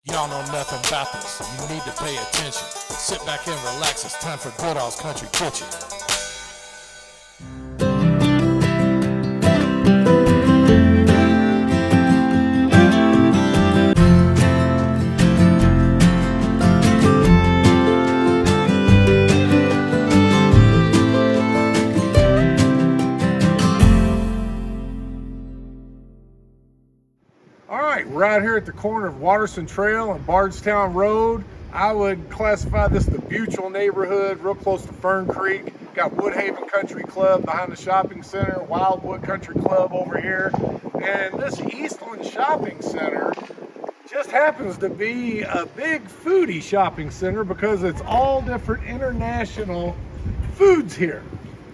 Y'all know nothing about this. You need to pay attention. Sit back and relax. It's time for Goodall's Country Kitchen. We're out here at the corner of Watterson Trail and Bardstown Road. I would classify this the Butyl neighborhood, real close to Fern Creek. Got Woodhaven Country Club behind the shopping center, Wildwood Country Club over here. And this Eastland Shopping Center just happens to be a big foodie shopping center because it's all different international foods here.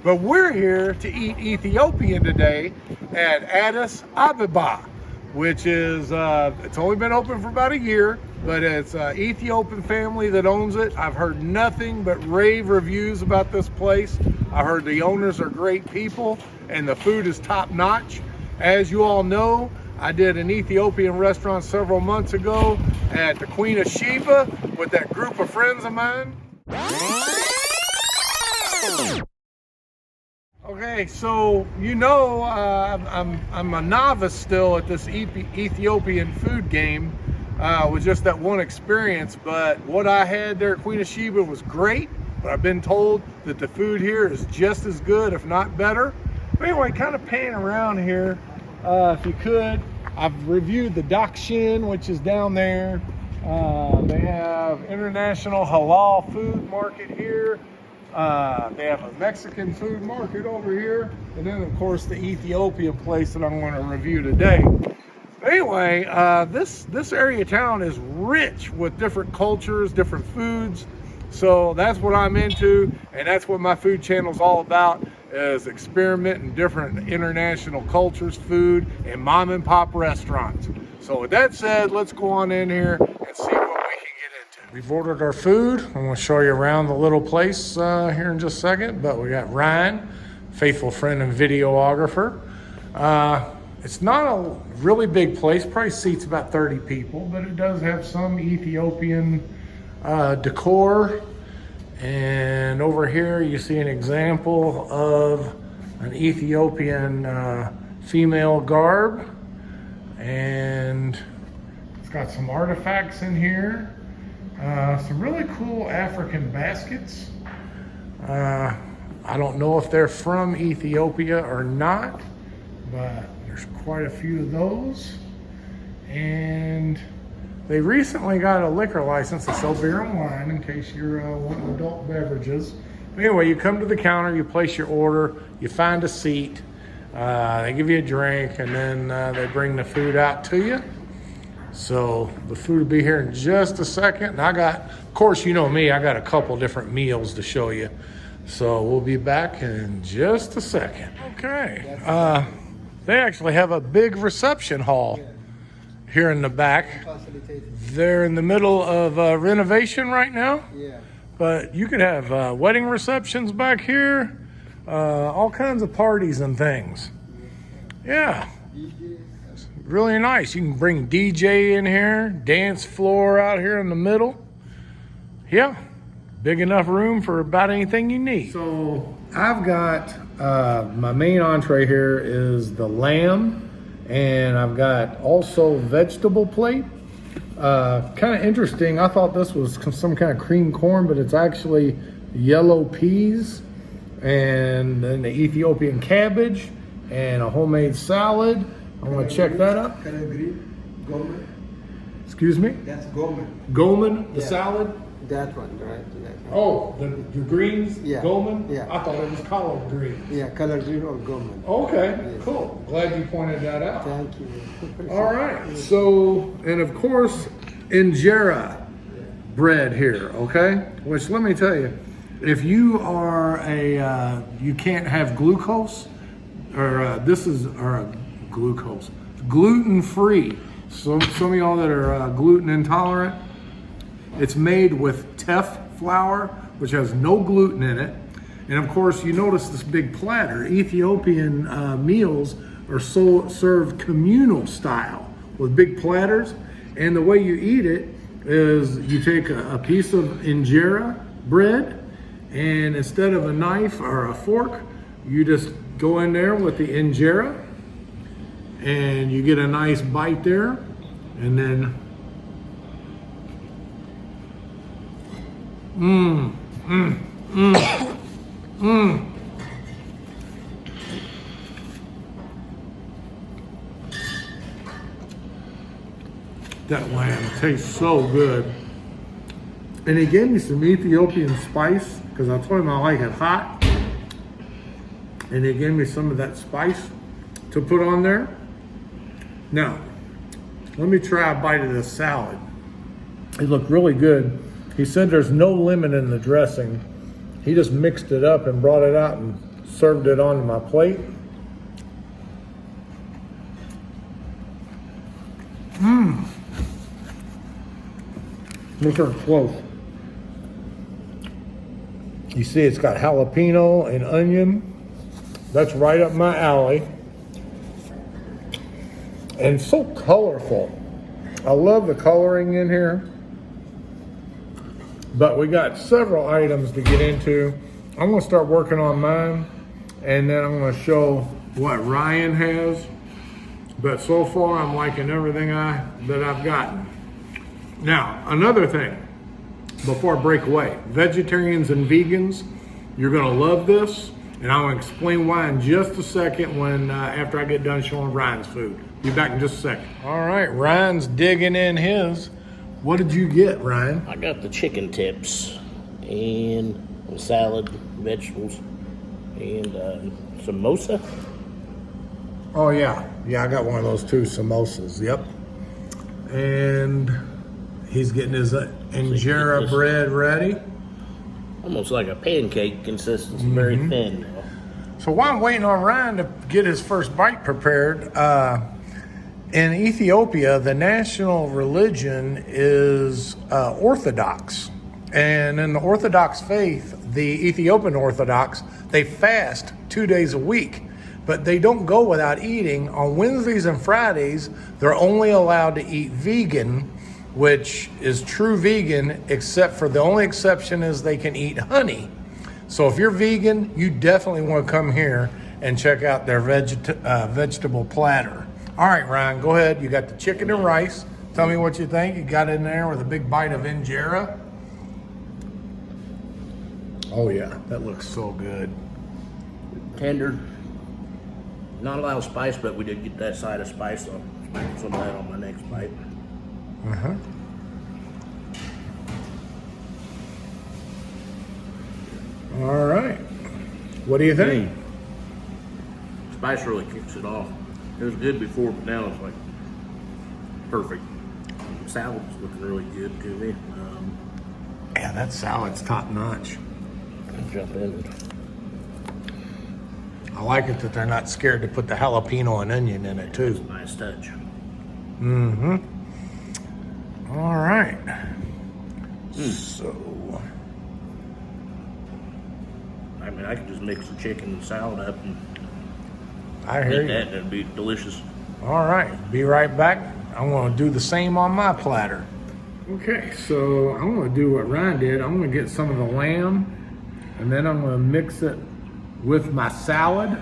But we're here to eat Ethiopian today at Addis Ababa, which is, it's only been open for about a year, but it's an Ethiopian family that owns it. I've heard nothing but rave reviews about this place. I heard the owners are great people and the food is top notch. As you all know, I did an Ethiopian restaurant several months ago at the Queen of Sheba with that group of friends of mine. Okay, so you know I'm a novice still at this Ethiopian food game with just that one experience, but what I had there at Queen of Sheba was great, but I've been told that the food here is just as good, if not better. But anyway, kind of panning around here, if you could, I've reviewed the Dakshin, which is down there. They have International Halal Food Market here. They have a Mexican food market over here, and then of course the Ethiopian place that I'm going to review today. But anyway, this area of town is rich with different cultures, different foods. So that's what I'm into, and that's what my food channel is all about, is experimenting different international cultures, food, and mom and pop restaurants. So with that said, let's go on in here and see what we can get into. We've ordered our food. I'm going to show you around the little place here in just a second, but we got Ryan, faithful friend and videographer. It's not a really big place, probably seats about 30 people, but it does have some Ethiopian decor. And over here you see an example of an Ethiopian female garb, and it's got some artifacts in here, some really cool African baskets. I don't know if they're from Ethiopia or not, but there's quite a few of those. And they recently got a liquor license to sell beer and wine in case you're wanting adult beverages. But anyway, you come to the counter, you place your order, you find a seat, they give you a drink, and then they bring the food out to you. So the food will be here in just a second. And I got, of course, you know me, I got a couple different meals to show you. So we'll be back in just a second. Okay, they actually have a big reception hall here in the back. They're in the middle of renovation right now, but you could have wedding receptions back here, all kinds of parties and things. Yeah, it's really nice. You can bring DJ in here, dance floor out here in the middle. Yeah, big enough room for about anything you need. So I've got my main entree here is the lamb, and I've got also vegetable plate. Kind of interesting. I thought this was some kind of cream corn, but it's actually yellow peas, and then the Ethiopian cabbage and a homemade salad. I want to check that out. Excuse me? That's gourmet. Gourmet, the salad? That one, right? That one. Oh, the greens? Yeah. Gourmet? Yeah. I thought it was collard greens. Yeah, color green or gourmet. Okay, Yes. cool. Glad you pointed that out. Thank you. All right, so, and of course, injera bread here, okay? Which, let me tell you, if you are you can't have glucose, or glucose, gluten-free. Some of y'all that are gluten intolerant, it's made with teff flour, which has no gluten in it. And of course, you notice this big platter. Ethiopian meals are served communal style with big platters. And the way you eat it is you take a piece of injera bread, and instead of a knife or a fork, you just go in there with the injera, and you get a nice bite there, and then that lamb tastes so good. And he gave me some Ethiopian spice because I told him I like it hot. And he gave me some of that spice to put on there. Now, let me try a bite of this salad. It looked really good. He said there's no lemon in the dressing. He just mixed it up and brought it out and served it onto my plate. Look at it close. You see it's got jalapeno and onion. That's right up my alley. And so colorful. I love the coloring in here. But we got several items to get into. I'm gonna start working on mine, and then I'm gonna show what Ryan has. But so far I'm liking everything that I've gotten. Now, another thing, before I break away, vegetarians and vegans, you're gonna love this, and I'll explain why in just a second when after I get done showing Ryan's food. Be back in just a second. All right, Ryan's digging in his. What did you get, Ryan? I got the chicken tips and a salad, vegetables, and Samosa. Oh yeah, I got one of those too, samosas. Yep. And he's getting his injera bread ready. Almost like a pancake consistency, very thin. So while I'm waiting on Ryan to get his first bite prepared, in Ethiopia, the national religion is Orthodox. And in the Orthodox faith, the Ethiopian Orthodox, they fast 2 days a week. But they don't go without eating. On Wednesdays and Fridays, they're only allowed to eat vegan, which is true vegan, except for the only exception is they can eat honey. So if you're vegan, you definitely want to come here and check out their vegetable platter. All right, Ryan, go ahead. You got the chicken and rice. Tell me what you think. You got in there with a big bite of injera. Oh yeah, that looks so good. Tender. Not a lot of spice, but we did get that side of spice, so I'll sprinkle some of that on my next bite. All right. What do you think? Spice really kicks it off. It was good before, but now it's like perfect. Salad's looking really good to me. Yeah, that salad's top notch. I'll jump in. I like it that they're not scared to put the jalapeno and onion in it too. Nice touch. All right. So, I mean, I could just mix the chicken and salad up and I hear eat you. that, and it'd be delicious. All right, be right back. I'm going to do the same on my platter. Okay, so I'm going to do what Ryan did. I'm going to get some of the lamb, and then I'm going to mix it with my salad.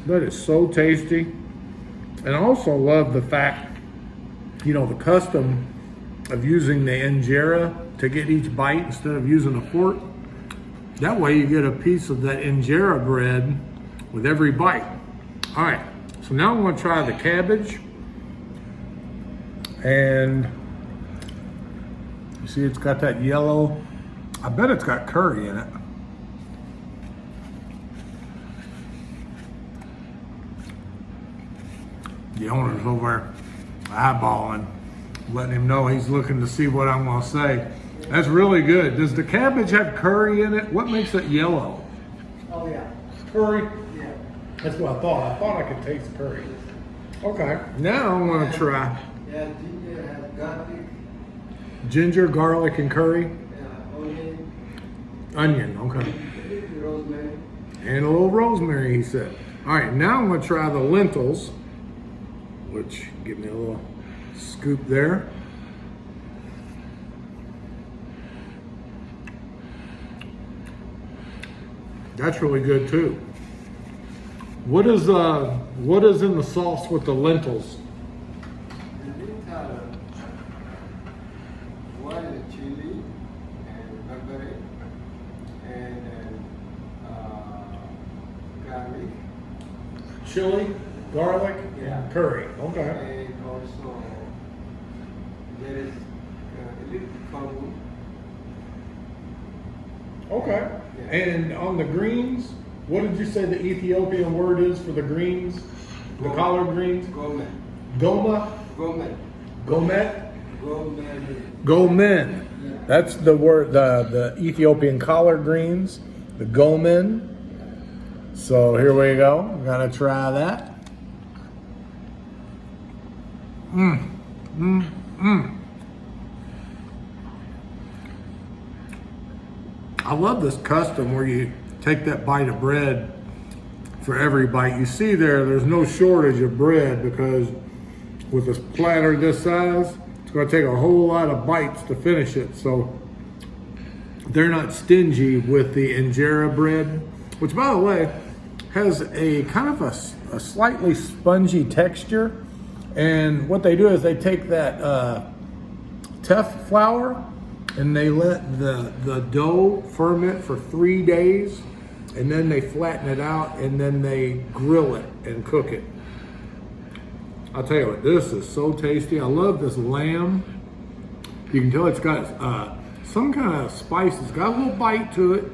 That is so tasty. And I also love the fact, you know, the custom of using the injera to get each bite instead of using a fork. That way you get a piece of that injera bread with every bite. All right, so now I'm gonna try the cabbage. And you see it's got that yellow, I bet it's got curry in it. The owner's over there eyeballing, letting him know he's looking to see what I'm gonna say. That's really good. Does the cabbage have curry in it? What makes it yellow? Oh yeah. Curry? Yeah. That's what I thought. I thought I could taste curry. Okay, now I'm gonna try Yeah, ginger has garlic, ginger, garlic, and curry. onion, Onion, okay. rosemary. And a little rosemary, he said. All right, now I'm gonna try the lentils, which give me a little scoop there. That's really good too. What is in the sauce with the lentils? One is chili and pepper and garlic. Chili, garlic, Yeah. and curry. Okay. And also there is a little cardamom. Okay. Yeah. And on the greens, what did you say the Ethiopian word is for the greens? The collard greens? Gomen. Goma? Gomen. Gomet? Gomen. Gomen. That's the word, the Ethiopian collard greens, the gomen. So here we go. We're gonna try that. I love this custom where you take that bite of bread for every bite. You see there's no shortage of bread because with a platter this size, it's gonna take a whole lot of bites to finish it. So they're not stingy with the injera bread, which by the way, has a kind of a slightly spongy texture. And what they do is they take that teff flour and they let the dough ferment for 3 days, and then they flatten it out and then they grill it and cook it. I'll tell you what, this is so tasty. I love this lamb. You can tell it's got some kind of spice. It's got a little bite to it,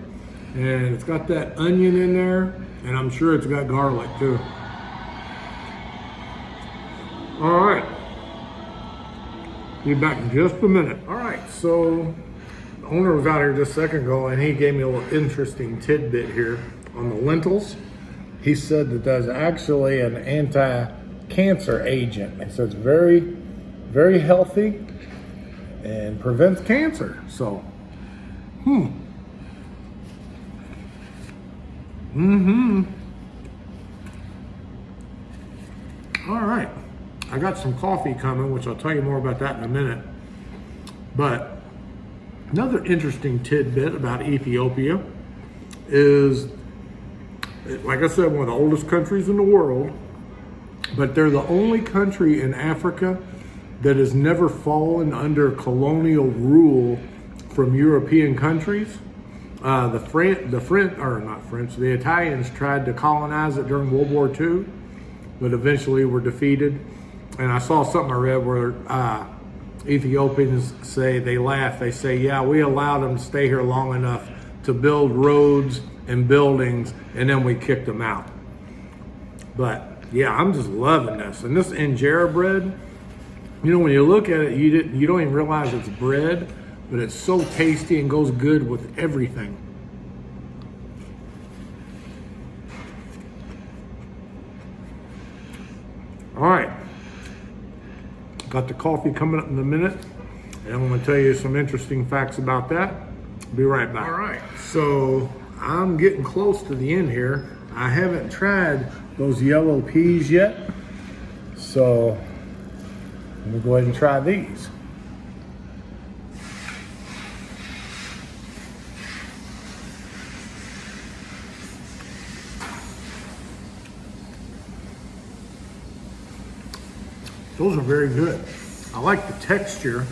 and it's got that onion in there, and I'm sure it's got garlic too. All right. Be back in just a minute. All right, so the owner was out here just a second ago, and he gave me a little interesting tidbit here on the lentils. He said that that's actually an anti-cancer agent. He said it's very, very healthy and prevents cancer. So, All right. I got some coffee coming, which I'll tell you more about that in a minute. But another interesting tidbit about Ethiopia is, like I said, one of the oldest countries in the world, but they're the only country in Africa that has never fallen under colonial rule from European countries. The Italians tried to colonize it during World War II, but eventually were defeated. And I saw something I read where Ethiopians say, they laugh, they say, yeah, we allowed them to stay here long enough to build roads and buildings, and then we kicked them out. But yeah, I'm just loving this. And this injera bread, you know, when you look at it, you don't even realize it's bread, but it's so tasty and goes good with everything. All right. Got the coffee coming up in a minute, and I'm going to tell you some interesting facts about that. Be right back. All right, so I'm getting close to the end here. I haven't tried those yellow peas yet, so let me go ahead and try these. Those are very good. I like the texture.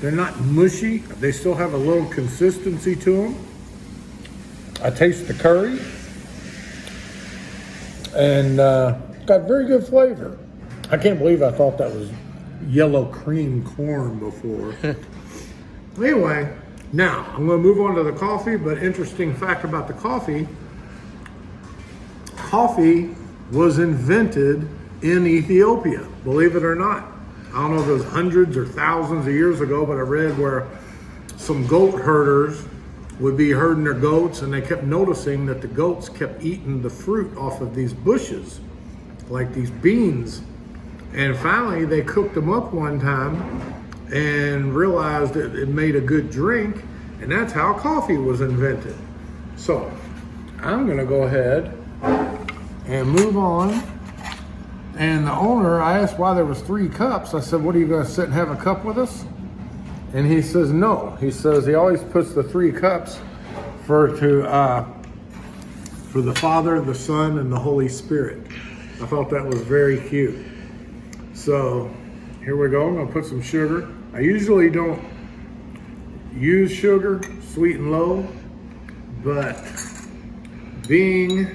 They're not mushy. They still have a little consistency to them. I taste the curry. And got very good flavor. I can't believe I thought that was yellow cream corn before. Anyway, now I'm going to move on to the coffee, but interesting fact about the coffee. Coffee was invented in Ethiopia, believe it or not. I don't know if it was hundreds or thousands of years ago, but I read where some goat herders would be herding their goats, and they kept noticing that the goats kept eating the fruit off of these bushes, like these beans. And finally, they cooked them up one time and realized that it made a good drink, and that's how coffee was invented. So, I'm gonna go ahead and move on. And the owner, I asked why there was 3 cups. I said, what, are you gonna sit and have a cup with us? And he says, no. He says he always puts the 3 cups for the Father, the Son, and the Holy Spirit. I thought that was very cute. So here we go. I'm gonna put some sugar. I usually don't use sugar, sweet and low, but being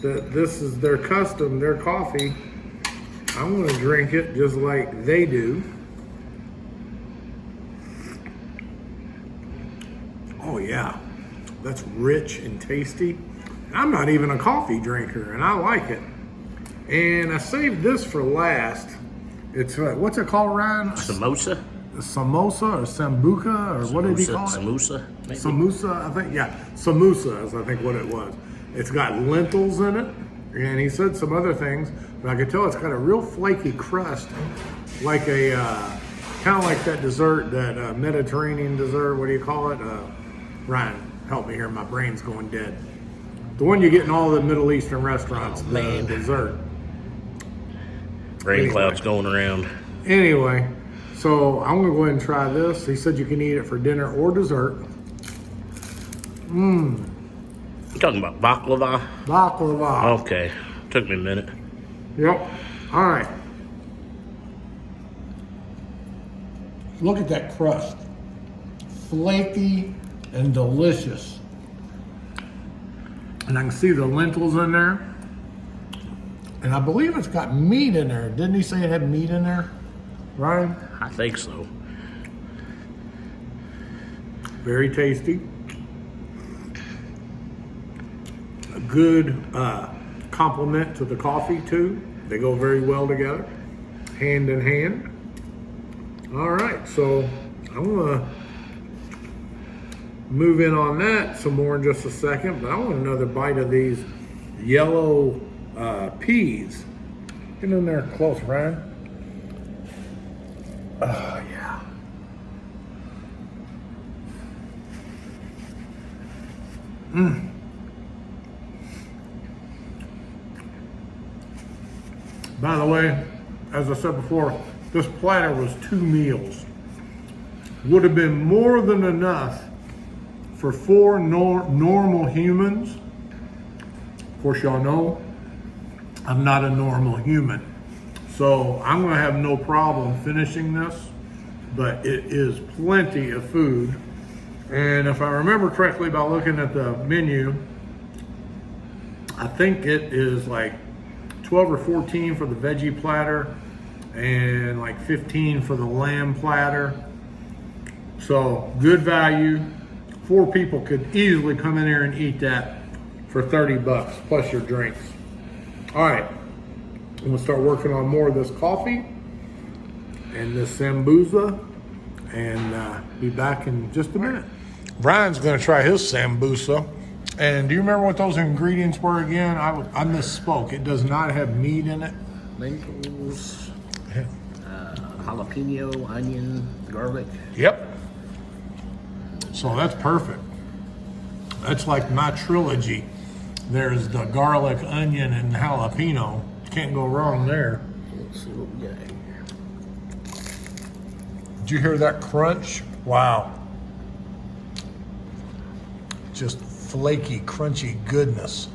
that this is their custom, their coffee, I'm gonna drink it just like they do. Oh yeah, that's rich and tasty. I'm not even a coffee drinker and I like it. And I saved this for last. It's what's it called, Ryan? Samosa? Samosa or sambuca or what did he call it? Samosa, maybe? Samosa, I think, yeah. Samosa is I think what it was. It's got lentils in it, and he said some other things, but I could tell it's got a real flaky crust, like a, kind of like that dessert, that Mediterranean dessert, what do you call it? Ryan, help me here, my brain's going dead. The one you get in all the Middle Eastern restaurants, the dessert. Rain clouds going around. Anyway, so I'm gonna go ahead and try this. He said you can eat it for dinner or dessert. You talking about baklava? Baklava. Okay, took me a minute. Yep. All right. Look at that crust. Flaky and delicious. And I can see the lentils in there. And I believe it's got meat in there. Didn't he say it had meat in there? Right? I think so. Very tasty. A good complement to the coffee too. They go very well together, hand in hand. All right, so I'm gonna move in on that some more in just a second, but I want another bite of these yellow peas. Get in there close, Ryan. Oh, yeah. By the way, as I said before, this platter was 2 meals. Would have been more than enough for 4 normal humans. Of course, y'all know I'm not a normal human. So I'm gonna have no problem finishing this, but it is plenty of food. And if I remember correctly by looking at the menu, I think it is like 12 or 14 for the veggie platter and like 15 for the lamb platter. So good value. 4 people could easily come in here and eat that for 30 bucks plus your drinks. All right, I'm gonna start working on more of this coffee and this sambusa and be back in just a minute. Brian's gonna try his sambusa. And do you remember what those ingredients were again? I misspoke. It does not have meat in it. Lentils, jalapeno, onion, garlic. Yep. So that's perfect. That's like my trilogy. There's the garlic, onion, and jalapeno. Can't go wrong there. Let's see what we got here. Did you hear that crunch? Wow. Just flaky, crunchy goodness.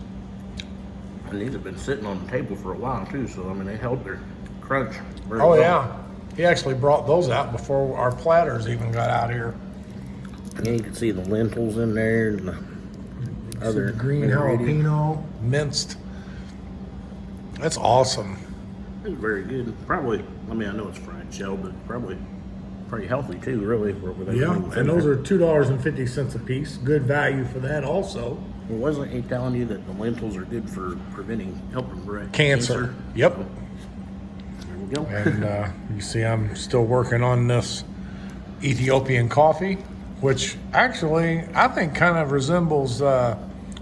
And these have been sitting on the table for a while too, so I mean they held their crunch very Oh well. yeah. He actually brought those out before our platters even got out here. And you can see the lentils in there and the other Some green ingredients. jalapeno, minced. That's awesome. It's very good. Probably, I mean I know it's fried shell, but probably pretty healthy too, really. Yeah, and those are $2.50 a piece. Good value for that also. Well, wasn't he telling you that the lentils are good for helping prevent Cancer. Yep. There we go. And you see I'm still working on this Ethiopian coffee, which actually I think kind of resembles,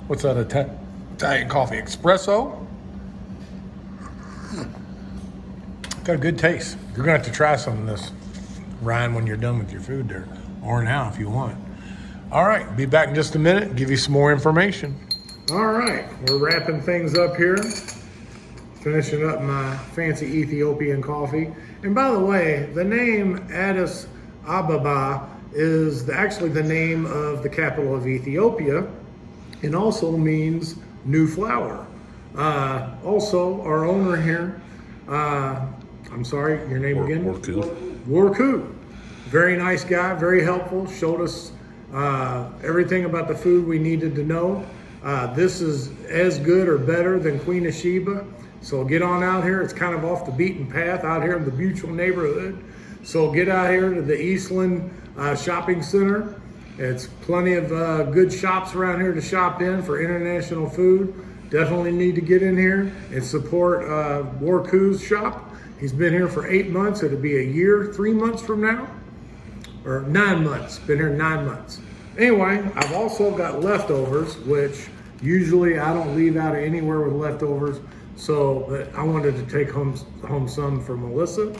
what's that, Italian coffee? Espresso? Got a good taste. You're gonna have to try some of this, Ryan, when you're done with your food there, or now if you want. All right, be back in just a minute, give you some more information. All right, we're wrapping things up here. Finishing up my fancy Ethiopian coffee. And by the way, the name Addis Ababa is actually the name of the capital of Ethiopia, and also means new flower. Also, our owner here, I'm sorry, your name again? Warku. Very nice guy, very helpful, showed us everything about the food we needed to know. This is as good or better than Queen of Sheba. So get on out here. It's kind of off the beaten path out here in the Butyl neighborhood. So get out here to the Eastland Shopping Center. It's plenty of good shops around here to shop in for international food. Definitely need to get in here and support Warku's shop. He's been here for 8 months. It'll be a year, 3 months from now, or 9 months. Been here 9 months. Anyway, I've also got leftovers, which usually I don't leave out of anywhere with leftovers. So, but I wanted to take home some for Melissa.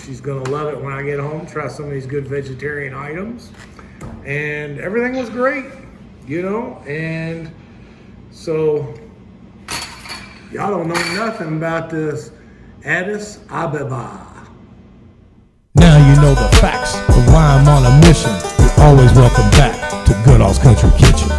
She's gonna love it when I get home. Try some of these good vegetarian items, and everything was great, you know. And so, y'all don't know nothing about this Addis Ababa. Now you know the facts of why I'm on a mission. You're always welcome back to Goodall's Country Kitchen.